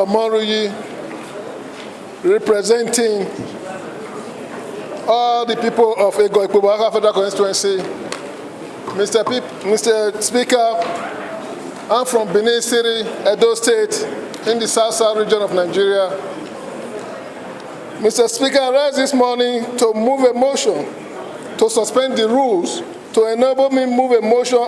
Omoruyi, representing all the people of Ego-Ikpoboaka Federal Constituency. Mr. Speaker, I'm from Benin City, Edo State, in the South region of Nigeria. Mr. Speaker, I rise this morning to move a motion to suspend the rules to enable me move a motion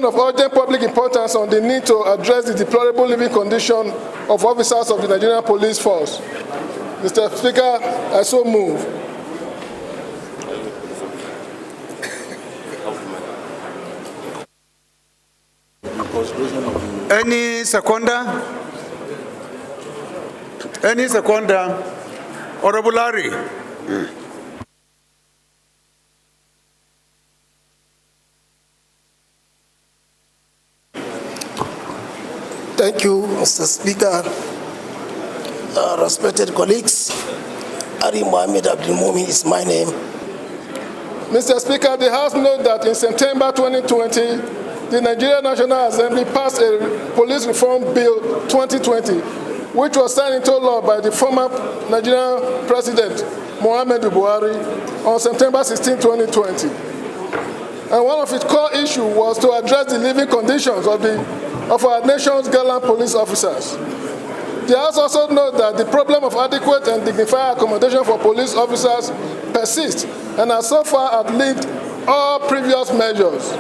of urgent public importance on the need to address the deplorable living condition of officers of the Nigerian police force. Mr. Speaker, I so move. Any seconder? Any seconder? Honorable Larry. Thank you, Mr. Speaker. Respected colleagues, Ari Mohammed Abdulmumin is my name. Mr. Speaker, the House notes that in September 2020, the Nigerian National Assembly passed a Police Reform Bill 2020, which was signed into law by the former Nigerian President, Muhammadu Buhari, on September 16, 2020. And one of its core issues was to address the living conditions of our nation's gallant police officers. The House also notes that the problem of adequate and dignified accommodation for police officers persists and has so far outlived all previous measures.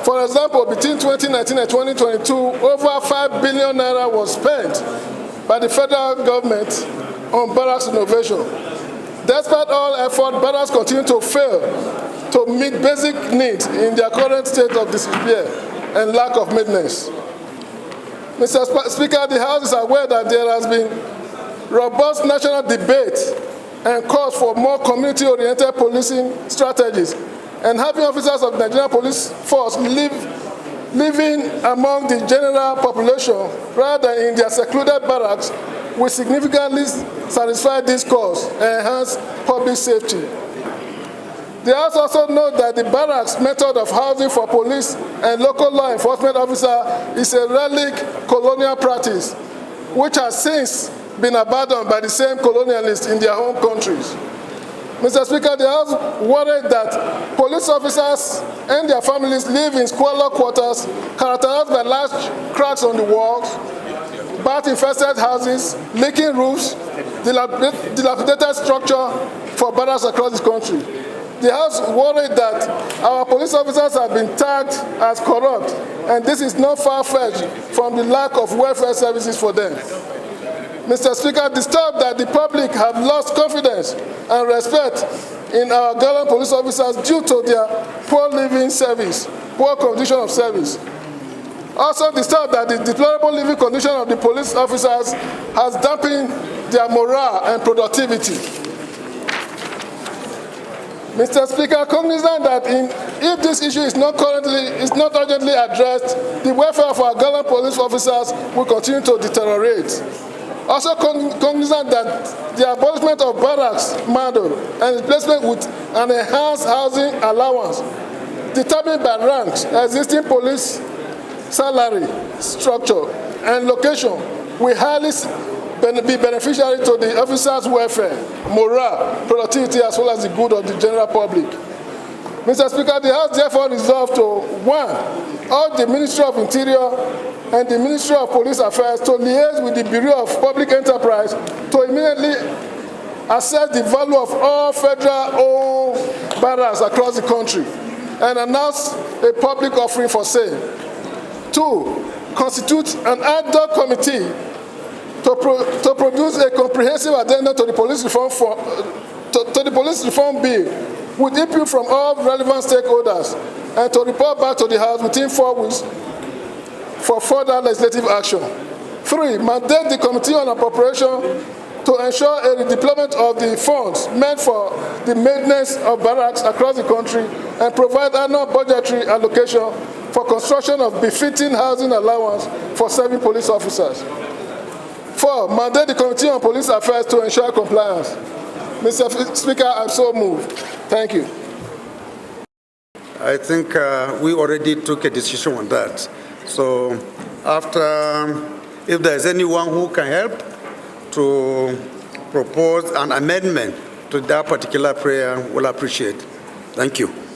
For example, between 2019 and 2022, over 5 billion naira was spent by the federal government on barracks renovation. Despite all effort, barracks continue to fail to meet basic needs in their current state of disrepair and lack of maintenance. Mr. Speaker, the House is aware that there has been robust national debate and calls for more community-oriented policing strategies, and having officers of the Nigerian police force living among the general population rather than in their secluded barracks will significantly satisfy this cause and enhance public safety. The House also notes that the barracks method of housing for police and local law enforcement officers is a relic colonial practice, which has since been abandoned by the same colonialists in their home countries. Mr. Speaker, the House worried that police officers and their families live in squalor quarters characterized by large cracks on the walls, bat-infested houses, leaking roofs, dilapidated structure for barracks across the country. The House worried that our police officers have been tagged as corrupt, and this is not far-fetched from the lack of welfare services for them. Mr. Speaker, disturbed that the public have lost confidence and respect in our gallant police officers due to their poor living service, poor condition of service. Also disturbed that the deplorable living condition of the police officers has dampened their morale and productivity. Mr. Speaker, cognizant that if this issue is not urgently addressed, the welfare of our gallant police officers will continue to deteriorate. Also cognizant that the abolishment of barracks model and replacement with an enhanced housing allowance determined by ranks, existing police salary, structure, and location will highly be beneficiary to the officers' welfare, morale, productivity, as well as the good of the general public. Mr. Speaker, the House therefore resolved to, 1, urge the Ministry of Interior and the Ministry of Police Affairs to liaise with the Bureau of Public Enterprise to immediately assess the value of all federal-owned barracks across the country and announce a public offering for sale. 2, constitute an ad hoc committee to produce a comprehensive addendum to the police reform bill with input from all relevant stakeholders and to report back to the House within 4 weeks for further legislative action. 3, mandate the Committee on Appropriation to ensure a redeployment of the funds meant for the maintenance of barracks across the country and provide annual budgetary allocation for construction of befitting housing allowance for serving police officers. 4, mandate the Committee on Police Affairs to ensure compliance. Mr. Speaker, I so move. Thank you. I think we already took a decision on that. So After, if there is anyone who can help to propose an amendment to that particular prayer, we'll appreciate. Thank you.